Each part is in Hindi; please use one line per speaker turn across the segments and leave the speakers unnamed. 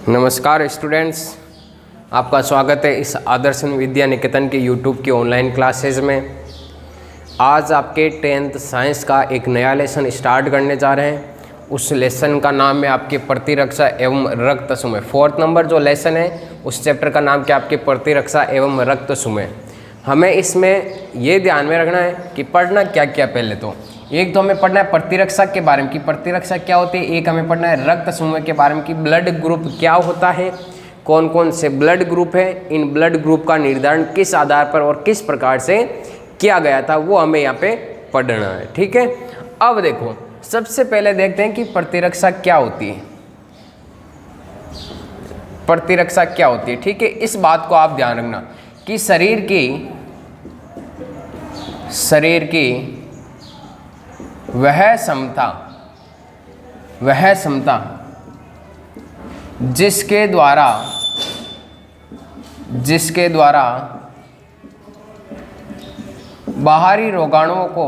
नमस्कार स्टूडेंट्स, आपका स्वागत है इस आदर्श विद्या निकेतन के यूट्यूब की ऑनलाइन क्लासेज में। आज आपके 10th साइंस का एक नया लेसन स्टार्ट करने जा रहे हैं। उस लेसन का नाम है आपके प्रतिरक्षा एवं रक्त सुमेय। 4th नंबर जो लेसन है उस चैप्टर का नाम क्या आपके प्रतिरक्षा एवं रक्त सुमेय। हमें इसमें ये ध्यान में रखना है कि पढ़ना क्या क्या। पहले तो एक तो हमें पढ़ना है प्रतिरक्षा के बारे में कि प्रतिरक्षा क्या होती है। एक हमें पढ़ना है रक्त समूह के बारे में कि ब्लड ग्रुप क्या होता है, कौन कौन से ब्लड ग्रुप है, इन ब्लड ग्रुप का निर्धारण किस आधार पर और किस प्रकार से किया गया था, वो हमें यहाँ पे पढ़ना है। ठीक है, अब देखो सबसे पहले देखते हैं कि प्रतिरक्षा क्या होती है। प्रतिरक्षा क्या होती है, ठीक है। इस बात को आप ध्यान रखना कि शरीर की वह क्षमता जिसके द्वारा बाहरी रोगाणुओं को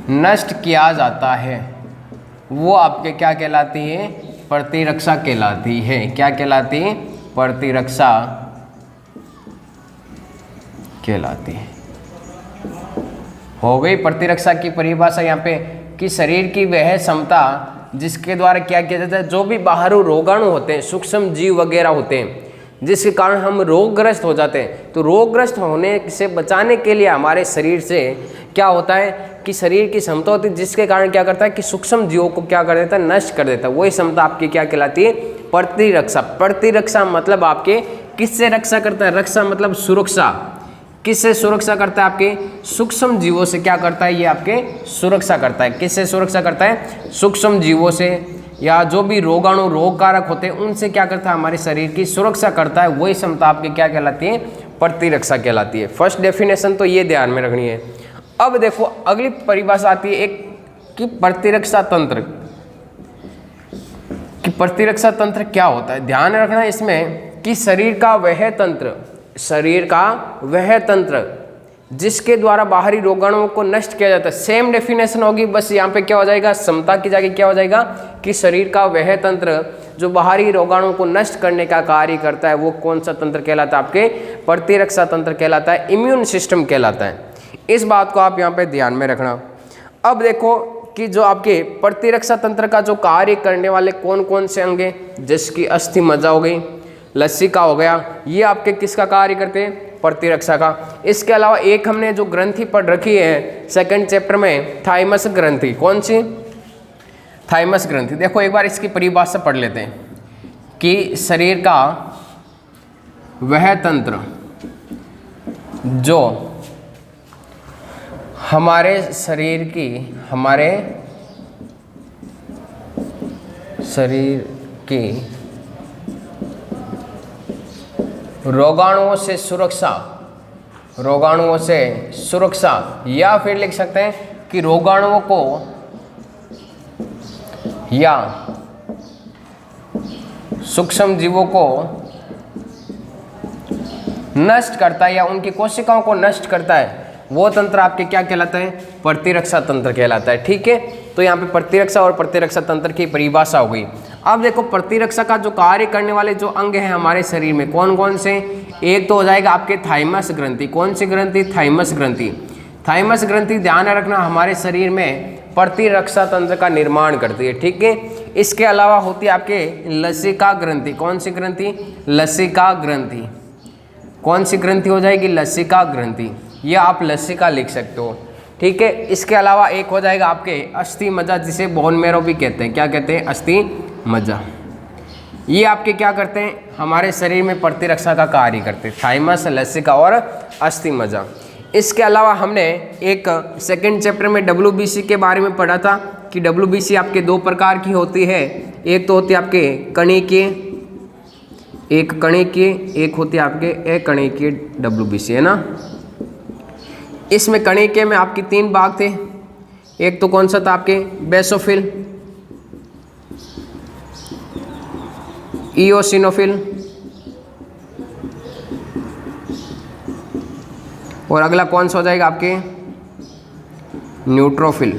नष्ट किया जाता है, वो आपके क्या कहलाती है? प्रतिरक्षा कहलाती है। क्या कहलाती है? प्रतिरक्षा कहलाती है। हो गई प्रतिरक्षा की परिभाषा यहाँ पे कि शरीर की वह क्षमता जिसके द्वारा क्या किया जाता है, जो भी बाहरी रोगाणु होते हैं, सूक्ष्म जीव वगैरह होते हैं, जिसके कारण हम रोगग्रस्त हो जाते हैं, तो रोगग्रस्त होने से बचाने के लिए हमारे शरीर से क्या होता है कि शरीर की क्षमता होती है जिसके कारण क्या करता है कि सूक्ष्म जीवों को क्या कर देता है? नष्ट कर देता है। वही क्षमता आपकी क्या कहलाती है? प्रतिरक्षा। प्रतिरक्षा मतलब आपके किससे रक्षा करता है? रक्षा मतलब सुरक्षा। किससे सुरक्षा करता है? आपके सूक्ष्म जीवों से क्या करता है? ये आपके सुरक्षा करता है। किससे सुरक्षा करता है? सूक्ष्म जीवों से, या जो भी रोगाणु रोगकारक होते हैं उनसे क्या करता है? हमारे शरीर की सुरक्षा करता है। वही क्षमता आपकी क्या कहलाती है? प्रतिरक्षा कहलाती है। फर्स्ट डेफिनेशन तो ये ध्यान में रखनी है। अब देखो अगली परिभाषा आती है एक कि प्रतिरक्षा तंत्र। कि प्रतिरक्षा तंत्र क्या होता है? ध्यान रखना इसमें कि शरीर का वह तंत्र जिसके द्वारा बाहरी रोगाणुओं को नष्ट किया जाता है। सेम डेफिनेशन होगी, बस यहाँ पे क्या हो जाएगा? क्षमता की जगह क्या हो जाएगा कि शरीर का वह तंत्र जो बाहरी रोगाणुओं को नष्ट करने का कार्य करता है, वो कौन सा तंत्र कहलाता है? आपके प्रतिरक्षा तंत्र कहलाता है, इम्यून सिस्टम कहलाता है। इस बात को आप यहाँ पे ध्यान में रखना। अब देखो कि जो आपके प्रतिरक्षा तंत्र का जो कार्य करने वाले कौन कौन से अंग हैं, जिसकी अस्थि मज्जा हो गई, लसिका हो गया, ये आपके किसका कार्य करते हैं? प्रतिरक्षा का। इसके अलावा एक हमने जो ग्रंथि पढ़ रखी है सेकंड चैप्टर में, थाइमस ग्रंथि। कौन सी? थाइमस ग्रंथि। देखो एक बार इसकी परिभाषा पढ़ लेते हैं कि शरीर का वह तंत्र जो हमारे शरीर की रोगाणुओं से सुरक्षा, या फिर लिख सकते हैं कि रोगाणुओं को या सूक्ष्म जीवों को नष्ट करता है या उनकी कोशिकाओं को नष्ट करता है, वो तंत्र आपके क्या कहलाता है? प्रतिरक्षा तंत्र कहलाता है। ठीक है, तो यहाँ पे प्रतिरक्षा और प्रतिरक्षा तंत्र की परिभाषा हो गई। अब देखो प्रतिरक्षा का जो कार्य करने वाले जो अंग हैं हमारे शरीर में कौन कौन से? एक तो हो जाएगा आपके थाइमस ग्रंथि। कौन सी ग्रंथि? थाइमस ग्रंथि। थाइमस ग्रंथि ध्यान रखना हमारे शरीर में प्रतिरक्षा तंत्र का निर्माण करती है। ठीक है, इसके अलावा होती है आपके लसिका ग्रंथि। कौन सी ग्रंथि? लसिका ग्रंथि। कौन सी ग्रंथि हो जाएगी? लसिका ग्रंथि, या आप लसिका लिख सकते हो। ठीक है, इसके अलावा एक हो जाएगा आपके अस्थि मज्जा, जिसे बोन मैरो भी कहते हैं। क्या कहते हैं? अस्थि मज्जा। ये आपके क्या करते हैं? हमारे शरीर में प्रतिरक्षा का कार्य करते हैं। थाइमस, लसिका और अस्थि मज्जा। इसके अलावा हमने एक सेकंड चैप्टर में WBC के बारे में पढ़ा था कि WBC आपके दो प्रकार की होती है। एक तो होती है आपके कणिकीय, एक होती है आपके अकणिकीय WBC, है ना। इसमें कणिकीय में आपके 3 भाग थे। एक तो कौन सा था? आपके बेसोफिल, इओसिनोफिल और अगला कौन सा हो जाएगा आपके न्यूट्रोफिल।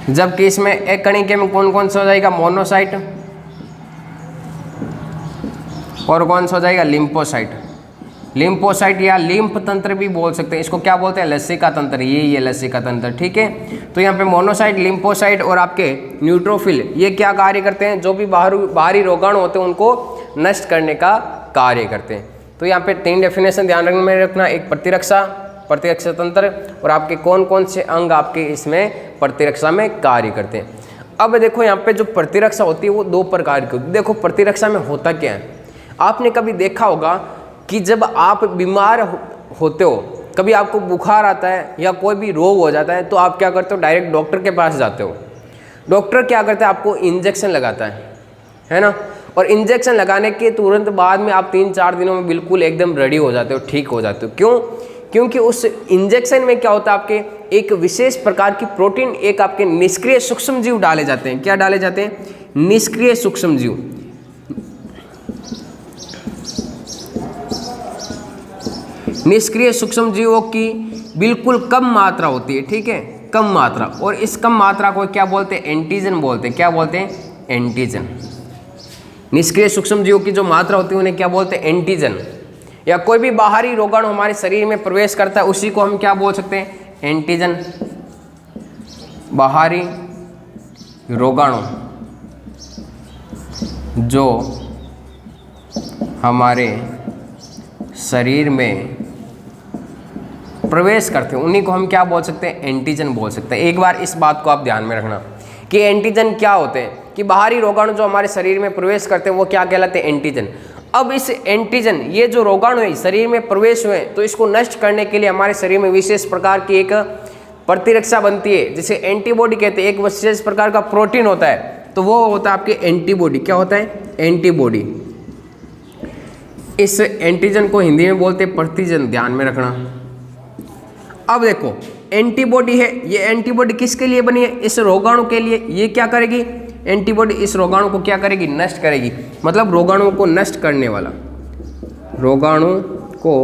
जबकि इसमें एक कणिके में कौन कौन सा हो जाएगा, मोनोसाइट, और कौन सा हो जाएगा, लिम्फोसाइट। लिम्फोसाइट या लिम्फ तंत्र भी बोल सकते हैं, इसको क्या बोलते हैं, लसिका तंत्र, ये लसिका तंत्र, ठीक है। तो यहाँ पे मोनोसाइट, लिम्फोसाइट और आपके न्यूट्रोफिल ये क्या कार्य करते हैं, जो भी बाहरी रोगाणु होते हैं उनको नष्ट करने का कार्य करते हैं। तो यहाँ पे 3 डेफिनेशन ध्यान में रखना, एक प्रतिरक्षा तंत्र, और आपके कौन कौन से अंग आपके इसमें प्रतिरक्षा में कार्य करते हैं। अब देखो यहाँ पे जो प्रतिरक्षा होती है वो 2 प्रकार की होती है। देखो प्रतिरक्षा में होता क्या है, आपने कभी देखा होगा कि जब आप बीमार होते हो, कभी आपको बुखार आता है या कोई भी रोग हो जाता है, तो आप क्या करते हो, डायरेक्ट डॉक्टर के पास जाते हो। डॉक्टर क्या करता है, आपको इंजेक्शन लगाता है ना, और इंजेक्शन लगाने के तुरंत बाद में आप 3-4 दिनों में बिल्कुल एकदम रेडी हो जाते हो, ठीक हो जाते हो। क्यों? क्योंकि उस इंजेक्शन में क्या होता है, आपके एक विशेष प्रकार की प्रोटीन, एक आपके निष्क्रिय सूक्ष्म जीव डाले जाते हैं। क्या डाले जाते हैं, निष्क्रिय सूक्ष्म जीव। निष्क्रिय सूक्ष्म जीवों की बिल्कुल कम मात्रा होती है, ठीक है, कम मात्रा, और इस कम मात्रा को क्या बोलते हैं, एंटीजन बोलते हैं। क्या बोलते हैं, एंटीजन। निष्क्रिय सूक्ष्म जीवों की जो मात्रा होती है उन्हें क्या बोलते हैं, एंटीजन। या कोई भी बाहरी रोगाणु हमारे शरीर में प्रवेश करता है उसी को हम क्या बोल सकते हैं, एंटीजन। बाहरी रोगाणु जो हमारे शरीर में प्रवेश करते हैं उन्हीं को हम क्या बोल सकते हैं, एंटीजन बोल सकते हैं। एक बार इस बात को आप ध्यान में रखना कि एंटीजन क्या होते हैं, कि बाहरी रोगाणु जो हमारे शरीर में प्रवेश करते हैं वो क्या कहलाते हैं, एंटीजन। अब इस एंटीजन, ये जो रोगाणु है शरीर में प्रवेश हुए तो इसको नष्ट करने के लिए हमारे शरीर में विशेष प्रकार की एक प्रतिरक्षा बनती है, जिसे एंटीबॉडी कहते हैं। एक विशेष प्रकार का प्रोटीन होता है, तो वो होता है आपके एंटीबॉडी। क्या होता है, एंटीबॉडी। इस एंटीजन को हिंदी में बोलते हैं प्रतिजन, ध्यान में रखना। अब देखो एंटीबॉडी है, ये एंटीबॉडी किसके लिए बनी है, इस रोगाणु के लिए। ये क्या करेगी, एंटीबॉडी इस रोगाणु को क्या करेगी, नष्ट करेगी। मतलब रोगाणु को नष्ट करने वाला, रोगाणु को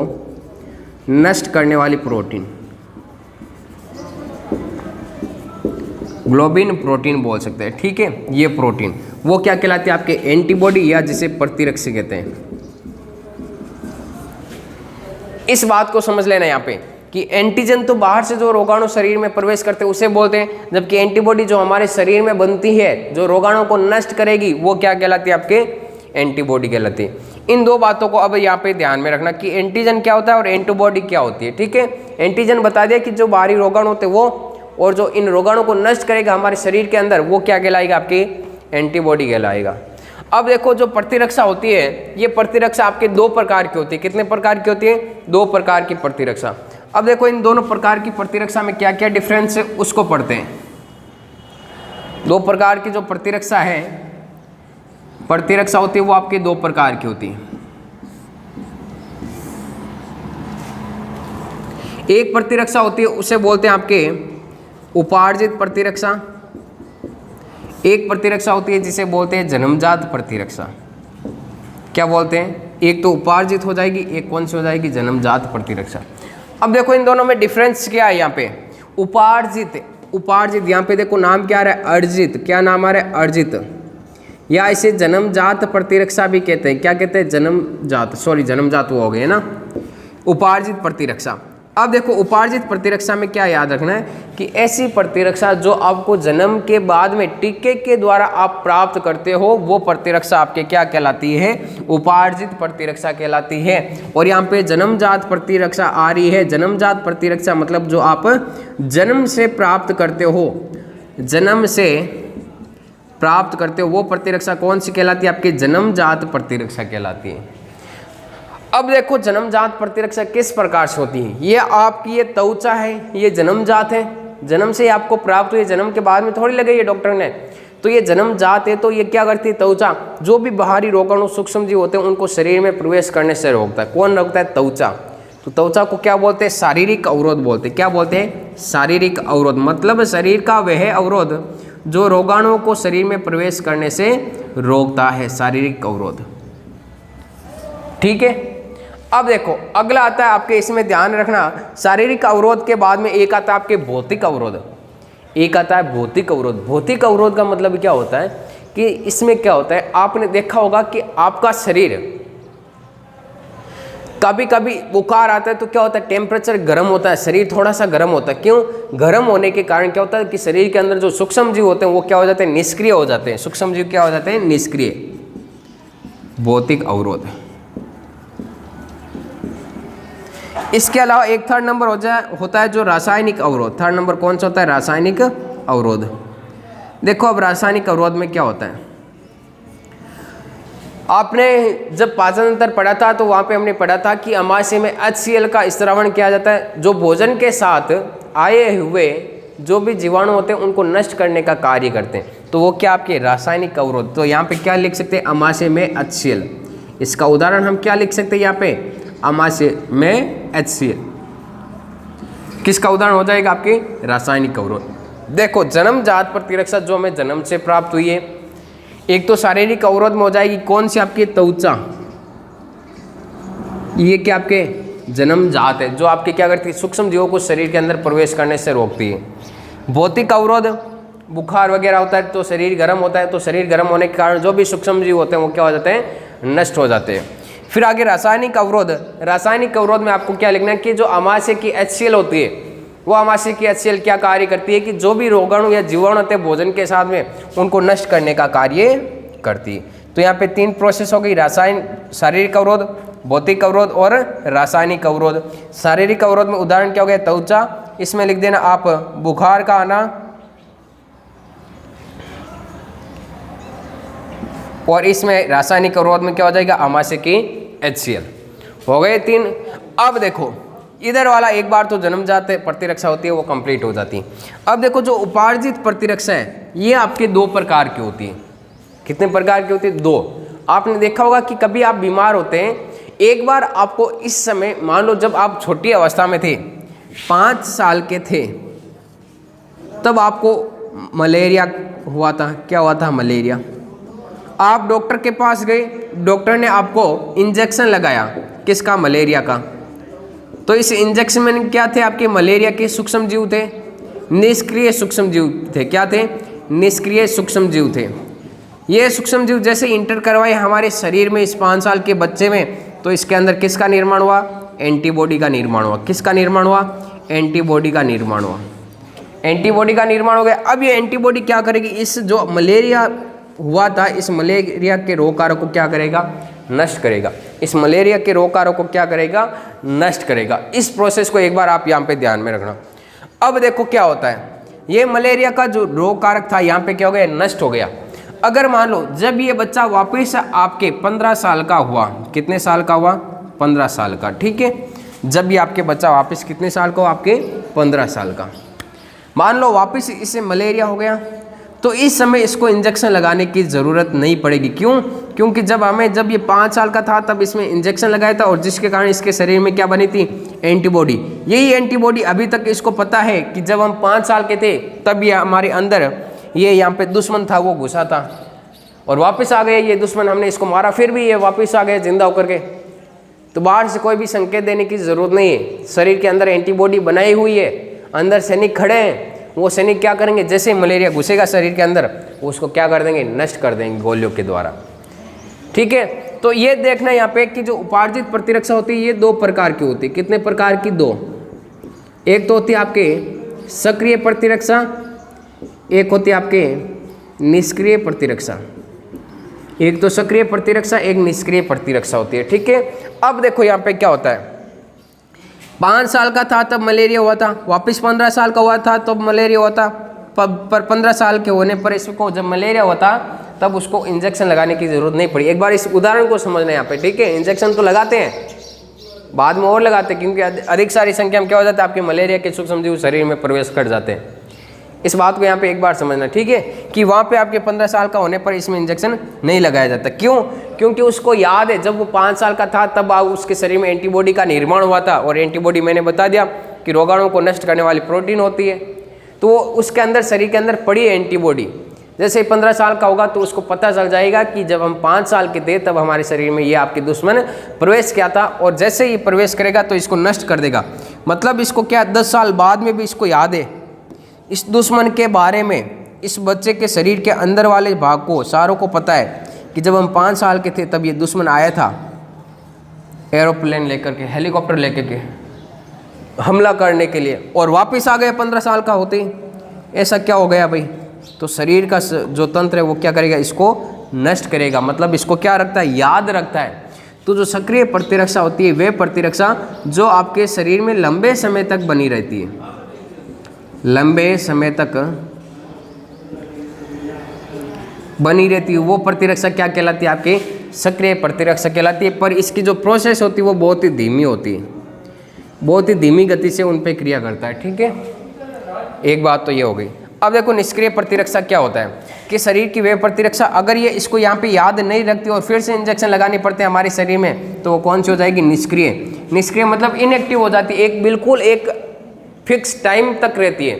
नष्ट करने वाली प्रोटीन, ग्लोबिन प्रोटीन बोल सकते हैं, ठीक है। ये प्रोटीन वो क्या कहलाती है, आपके एंटीबॉडी, या जिसे प्रतिरक्षा कहते हैं। इस बात को समझ लेना यहाँ पे कि एंटीजन तो बाहर से जो रोगाणु शरीर में प्रवेश करते हैं उसे बोलते हैं, जबकि एंटीबॉडी जो हमारे शरीर में बनती है जो रोगाणु को नष्ट करेगी वो क्या कहलाती है, आपके एंटीबॉडी कहलाती है। इन 2 बातों को अब यहाँ पे ध्यान में रखना कि एंटीजन क्या होता है और एंटीबॉडी क्या होती है, ठीक है। एंटीजन बता दिया कि जो बाहरी रोगाणु होते हैं वो, और जो इन रोगाणु को नष्ट करेगा हमारे शरीर के अंदर वो क्या कहलाएगा, आपकी एंटीबॉडी कहलाएगा। अब देखो जो प्रतिरक्षा होती है, ये प्रतिरक्षा आपके 2 प्रकार की होती है। कितने प्रकार की होती है, 2 प्रकार की प्रतिरक्षा। अब देखो इन दोनों प्रकार की प्रतिरक्षा में क्या क्या डिफरेंस है उसको पढ़ते हैं। 2 प्रकार की जो प्रतिरक्षा है, प्रतिरक्षा होती है वो आपके 2 प्रकार की होती है। एक प्रतिरक्षा होती है उसे बोलते हैं आपके उपार्जित प्रतिरक्षा। एक प्रतिरक्षा होती है जिसे बोलते हैं जन्मजात प्रतिरक्षा। क्या बोलते हैं, एक तो उपार्जित हो जाएगी, एक कौन सी हो जाएगी, जन्मजात प्रतिरक्षा। अब देखो इन दोनों में डिफरेंस क्या है यहाँ पे, उपार्जित यहाँ पे देखो नाम क्या आ रहा है, अर्जित। क्या नाम आ रहा है, अर्जित, या इसे जन्मजात प्रतिरक्षा भी कहते हैं। क्या कहते हैं, जन्मजात वो हो गए ना, उपार्जित प्रतिरक्षा। अब देखो उपार्जित प्रतिरक्षा में क्या याद रखना है कि ऐसी प्रतिरक्षा जो आपको जन्म के बाद में टीके के द्वारा आप प्राप्त करते हो वो प्रतिरक्षा आपके क्या कहलाती है, उपार्जित प्रतिरक्षा कहलाती है। और यहाँ पे जन्मजात प्रतिरक्षा आ रही है। जन्मजात प्रतिरक्षा मतलब जो आप जन्म से प्राप्त करते हो, जन्म से प्राप्त करते हो वो प्रतिरक्षा कौन सी कहलाती है, आपकी जन्मजात प्रतिरक्षा कहलाती है। अब देखो जन्मजात प्रतिरक्षा किस प्रकार से होती है, ये आपकी ये त्वचा है, ये जन्मजात है, जन्म से आपको प्राप्त हुई, जन्म के बाद में थोड़ी लगाई है डॉक्टर ने, तो ये जन्मजात है। तो ये क्या करती है, त्वचा जो भी बाहरी रोगाणु सूक्ष्म जीव होते हैं उनको शरीर में प्रवेश करने से रोकता है। कौन रोकता है, त्वचा। तो त्वचा को क्या बोलते हैं, शारीरिक अवरोध बोलते हैं। क्या बोलते हैं, शारीरिक अवरोध। मतलब शरीर का वह अवरोध जो रोगाणुओं को शरीर में प्रवेश करने से रोकता है, शारीरिक अवरोध, ठीक है। अब देखो अगला आता है आपके, इसमें ध्यान रखना, शारीरिक अवरोध के बाद में एक आता है आपके भौतिक अवरोध। एक आता है भौतिक अवरोध। भौतिक अवरोध का मतलब क्या होता है कि इसमें क्या होता है, आपने देखा होगा कि आपका शरीर कभी कभी बुखार आता है तो क्या होता है, टेम्परेचर गर्म होता है, शरीर थोड़ा सा गर्म होता है। क्यों? गर्म होने के कारण क्या होता है कि शरीर के अंदर जो सूक्ष्म जीव होते हैं वो क्या हो जाते हैं, निष्क्रिय हो जाते हैं। सूक्ष्म जीव क्या हो जाते हैं, निष्क्रिय। भौतिक अवरोध। इसके अलावा एक थर्ड नंबर होता है जो रासायनिक अवरोध। थर्ड नंबर कौन सा होता है, रासायनिक अवरोध। देखो अब रासायनिक अवरोध में क्या होता है, आपने जब पाचन तंत्र पढ़ा था तो वहाँ पे हमने पढ़ा था कि अमाशय में HCl का स्त्रावण किया जाता है, जो भोजन के साथ आए हुए जो भी जीवाणु होते हैं उनको नष्ट करने का कार्य करते हैं। तो वो क्या आपके रासायनिक अवरोध। तो यहाँ पे क्या लिख सकते हैं, अमाशय में HCl। इसका उदाहरण हम क्या लिख सकते हैं यहाँ पे, अमाशय में HCl। किसका उदाहरण हो जाएगा, आपके रासायनिक अवरोध। देखो जन्मजात प्रतिरक्षा जो हमें जन्म से प्राप्त हुई है, एक तो शारीरिक अवरोध में हो जाएगी कौन सी, आपकी त्वचा। ये क्या आपके जन्मजात है, जो आपके क्या करती है, सूक्ष्म जीवों को शरीर के अंदर प्रवेश करने से रोकती है। भौतिक अवरोध, बुखार वगैरह होता है तो शरीर गर्म होता है, तो शरीर गर्म होने के कारण जो भी सूक्ष्म जीव होते हैं वो क्या हो जाते हैं, नष्ट हो जाते हैं। फिर आगे रासायनिक अवरोध। रासायनिक अवरोध में आपको क्या लिखना है कि जो अमाशय की HCl होती है, वो अमाशय की HCl क्या कार्य करती है कि जो भी रोगाणु या जीवाणु होते हैं भोजन के साथ में उनको नष्ट करने का कार्य करती है। तो यहाँ पे 3 प्रोसेस हो गई, शारीरिक अवरोध, भौतिक अवरोध और रासायनिक अवरोध। शारीरिक अवरोध में उदाहरण क्या हो गया, त्वचा। इसमें लिख देना आप बुखार का आना, और इसमें रासायनिक अवरोध में क्या हो जाएगा, अमाशय की HCl। हो गए 3। अब देखो इधर वाला एक बार तो जन्मजात प्रतिरक्षा होती है वो कंप्लीट हो जाती है। अब देखो जो उपार्जित प्रतिरक्षा है ये आपके 2 प्रकार की होती है। कितने प्रकार की होती है, 2। आपने देखा होगा कि कभी आप बीमार होते हैं, एक बार आपको इस समय मान लो जब आप छोटी अवस्था में थे, 5 साल के थे, तब आपको मलेरिया हुआ था। क्या हुआ था, मलेरिया। आप डॉक्टर के पास गए, डॉक्टर ने आपको इंजेक्शन लगाया, किसका, मलेरिया का। तो इस इंजेक्शन में क्या थे, आपके मलेरिया के सूक्ष्म जीव थे, निष्क्रिय सूक्ष्म जीव थे। क्या थे, निष्क्रिय सूक्ष्म जीव थे। ये सूक्ष्म जीव जैसे इंटर करवाए हमारे शरीर में इस 5 साल के बच्चे में, तो इसके अंदर किसका निर्माण हुआ, एंटीबॉडी का निर्माण हुआ। किसका निर्माण हुआ, एंटीबॉडी का निर्माण हुआ। एंटीबॉडी का निर्माण हो गया। अब ये एंटीबॉडी क्या करेगी, इस जो मलेरिया हुआ था इस मलेरिया के रोगकारक को क्या करेगा, नष्ट करेगा। इस मलेरिया के रोगकारक को क्या करेगा, नष्ट करेगा। इस प्रोसेस को एक बार आप यहाँ पे ध्यान में रखना। अब देखो क्या होता है, ये मलेरिया का जो रोगकारक था यहाँ पे क्या हो गया, नष्ट हो गया। अगर मान लो जब ये बच्चा वापस आपके 15 साल का हुआ, कितने साल का हुआ, 15 साल का, ठीक है। जब ये आपके बच्चा वापस कितने साल का हो, आपके 15 साल का, मान लो वापस इसे मलेरिया हो गया, तो इस समय इसको इंजेक्शन लगाने की ज़रूरत नहीं पड़ेगी। क्यों, क्योंकि जब ये 5 साल का था तब इसमें इंजेक्शन लगाया था, और जिसके कारण इसके शरीर में क्या बनी थी, एंटीबॉडी। यही एंटीबॉडी अभी तक इसको पता है कि जब हम 5 साल के थे तब ये हमारे अंदर ये यहाँ पे दुश्मन था वो घुसा था, और वापस आ गया ये दुश्मन, हमने इसको मारा, फिर भी ये वापस आ गया जिंदा होकर के। तो बाहर से कोई भी संकेत देने की ज़रूरत नहीं है, शरीर के अंदर एंटीबॉडी बनाई हुई है, अंदर सैनिक खड़े हैं। वो सैनिक क्या करेंगे, जैसे मलेरिया घुसेगा शरीर के अंदर, वो उसको क्या कर देंगे, नष्ट कर देंगे गोलियों के द्वारा। ठीक है, तो ये देखना यहाँ पे कि जो उपार्जित प्रतिरक्षा होती है ये 2 प्रकार की होती है। कितने प्रकार की, 2। एक तो होती है आपके सक्रिय प्रतिरक्षा, एक होती है आपके निष्क्रिय प्रतिरक्षा। एक तो सक्रिय प्रतिरक्षा, एक निष्क्रिय प्रतिरक्षा होती है। ठीक है, अब देखो यहाँ पे क्या होता है, 5 साल का था तब मलेरिया हुआ था, वापस 15 साल का हुआ था तब मलेरिया हुआ था, पर 15 साल के होने पर इसको जब मलेरिया हुआ था तब उसको इंजेक्शन लगाने की ज़रूरत नहीं पड़ी। एक बार इस उदाहरण को समझना यहाँ पे, ठीक है। इंजेक्शन तो लगाते हैं, बाद में और लगाते हैं, क्योंकि अधिक सारी संख्या में क्या हो जाता है, आपके मलेरिया के सूक्ष्म जीव शरीर में प्रवेश कर जाते हैं। इस बात को यहाँ पे एक बार समझना, ठीक है, कि वहाँ पे आपके 15 साल का होने पर इसमें इंजेक्शन नहीं लगाया जाता। क्यों, क्योंकि उसको याद है जब वो 5 साल का था तब उसके शरीर में एंटीबॉडी का निर्माण हुआ था, और एंटीबॉडी मैंने बता दिया कि रोगाणुओं को नष्ट करने वाली प्रोटीन होती है, तो वो उसके अंदर शरीर के अंदर पड़ी है एंटीबॉडी। जैसे 15 साल का होगा तो उसको पता चल जाएगा कि जब हम 5 साल के थे तब हमारे शरीर में ये आपके दुश्मन प्रवेश किया था, और जैसे ही प्रवेश करेगा तो इसको नष्ट कर देगा। मतलब इसको क्या 10 साल बाद में भी इसको याद है इस दुश्मन के बारे में। इस बच्चे के शरीर के अंदर वाले भाग को सारों को पता है कि जब हम 5 साल के थे तब ये दुश्मन आया था एरोप्लेन लेकर के, हेलीकॉप्टर लेकर के हमला करने के लिए, और वापस आ गए 15 साल का होते ही। ऐसा क्या हो गया भाई? तो शरीर का जो तंत्र है वो क्या करेगा, इसको नष्ट करेगा। मतलब इसको क्या रखता है, याद रखता है। तो जो सक्रिय प्रतिरक्षा होती है वे प्रतिरक्षा जो आपके शरीर में लंबे समय तक बनी रहती है, लंबे समय तक बनी रहती है, वो प्रतिरक्षा क्या कहलाती है, आपकी सक्रिय प्रतिरक्षा कहलाती है। पर इसकी जो प्रोसेस होती है वो बहुत ही धीमी होती है, बहुत ही धीमी गति से उन पर क्रिया करता है। ठीक है, एक बात तो ये हो गई। अब देखो निष्क्रिय प्रतिरक्षा क्या होता है कि शरीर की वे प्रतिरक्षा अगर ये इसको यहाँ पे याद नहीं रखती और फिर से इंजेक्शन लगाने पड़ते हैं हमारे शरीर में, तो वो कौन सी हो जाएगी, निष्क्रिय। निष्क्रिय मतलब इनएक्टिव हो जाती है, एक बिल्कुल एक फिक्स टाइम तक रहती है।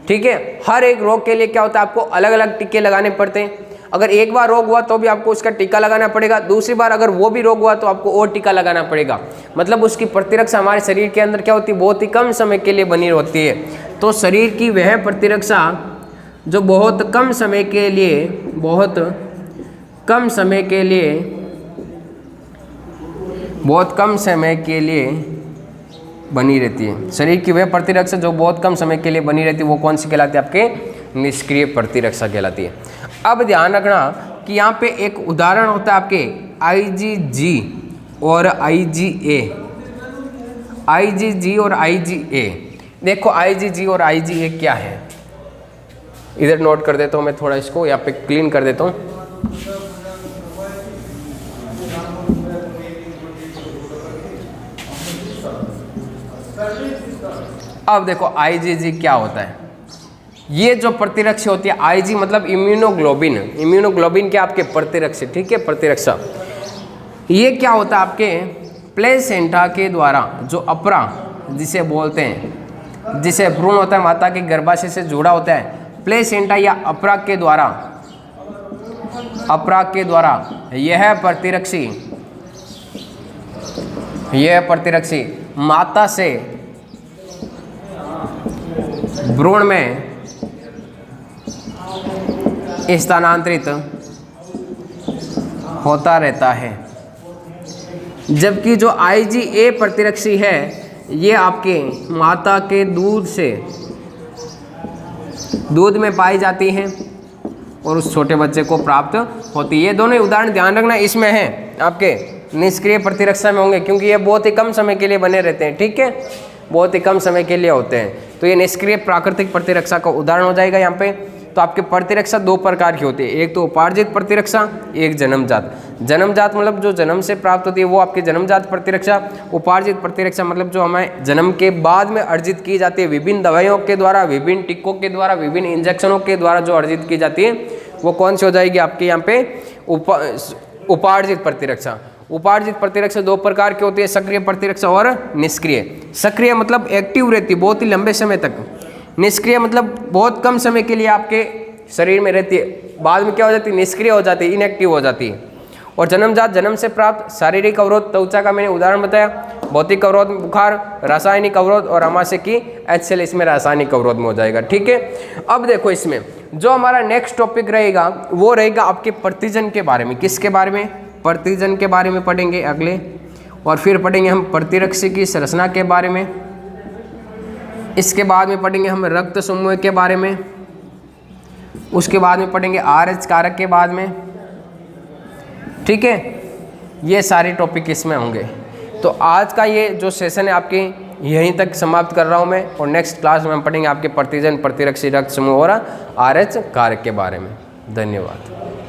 ठीक है, हर एक रोग के लिए क्या होता है, आपको अलग अलग टीके लगाने पड़ते हैं। अगर एक बार रोग हुआ तो भी आपको उसका टीका लगाना पड़ेगा, दूसरी बार अगर वो भी रोग हुआ तो आपको और टीका लगाना पड़ेगा। मतलब उसकी प्रतिरक्षा हमारे शरीर के अंदर क्या होती है, बहुत ही कम समय के लिए बनी होती है। तो शरीर की वह प्रतिरक्षा जो बहुत कम समय के लिए बहुत कम समय के लिए बनी रहती है, शरीर की वह प्रतिरक्षा जो बहुत कम समय के लिए बनी रहती है वो कौन सी कहलाती है, आपके निष्क्रिय प्रतिरक्षा कहलाती है। अब ध्यान रखना कि यहाँ पे एक उदाहरण होता है आपके IgG और IgA, IgG और IgA। देखो IgG और IgA क्या है, इधर नोट कर देता हूँ मैं, थोड़ा इसको यहाँ पे क्लीन कर देता हूँ। अब देखो IgG क्या होता है, ये जो प्रतिरक्षा होती है IG मतलब इम्यूनोग्लोबिन, इम्यूनोग्लोबिन के आपके प्रतिरक्षा। ठीक है, प्रतिरक्षा ये क्या होता है, आपके प्लेसेंटा के द्वारा जो अपरा जिसे बोलते हैं, जिसे भ्रूण होता है माता के गर्भाशय से जुड़ा होता है, प्लेसेंटा या अपरा के द्वारा यह प्रतिरक्षी माता से भ्रूण में स्थानांतरित होता रहता है। जबकि जो IgA प्रतिरक्षी है ये आपके माता के दूध में पाई जाती हैं और उस छोटे बच्चे को प्राप्त होती है। ये दोनों उदाहरण ध्यान रखना इसमें है, आपके निष्क्रिय प्रतिरक्षा में होंगे, क्योंकि ये बहुत ही कम समय के लिए बने रहते हैं। ठीक है, बहुत ही कम समय के लिए होते हैं। तो ये निष्क्रिय प्राकृतिक प्रतिरक्षा का उदाहरण हो जाएगा यहाँ पे। तो आपके प्रतिरक्षा दो प्रकार की होती है, एक तो उपार्जित प्रतिरक्षा, एक जन्मजात। जन्मजात मतलब जो जन्म से प्राप्त होती है वो आपकी जन्मजात प्रतिरक्षा। उपार्जित प्रतिरक्षा मतलब जो हमें जन्म के बाद में अर्जित की जाती है, विभिन्न दवाइयों के द्वारा, विभिन्न टीकों के द्वारा, विभिन्न इंजेक्शनों के द्वारा जो अर्जित की जाती है वो कौन सी हो जाएगी, आपके यहाँ पे उपार्जित प्रतिरक्षा। उपार्जित प्रतिरक्षा दो प्रकार की होती है, सक्रिय प्रतिरक्षा और निष्क्रिय। सक्रिय मतलब एक्टिव रहती है बहुत ही लंबे समय तक, निष्क्रिय मतलब बहुत कम समय के लिए आपके शरीर में रहती है, बाद में क्या हो जाती है, निष्क्रिय हो जाती है, इनएक्टिव हो जाती है। और जन्मजात जन्म से प्राप्त शारीरिक अवरोध, त्वचा का मैंने उदाहरण बताया, भौतिक अवरोध बुखार, रासायनिक अवरोध और अमाशयी HCl इसमें रासायनिक अवरोध में हो जाएगा। ठीक है, अब देखो इसमें जो हमारा नेक्स्ट टॉपिक रहेगा वो रहेगा आपके प्रतिजन के बारे में। किसके बारे में, प्रतिजन के बारे में पढ़ेंगे अगले, और फिर पढ़ेंगे हम प्रतिरक्षी की संरचना के बारे में। इसके बाद में पढ़ेंगे हम रक्त समूह के बारे में, उसके बाद में पढ़ेंगे RH कारक के बाद में। ठीक है, ये सारे टॉपिक इसमें होंगे। तो आज का ये जो सेशन है आपके यहीं तक समाप्त कर रहा हूँ मैं, और नेक्स्ट क्लास में हम पढ़ेंगे आपके प्रतिजन, प्रतिरक्षी, रक्त समूह और RH कारक के बारे में। धन्यवाद।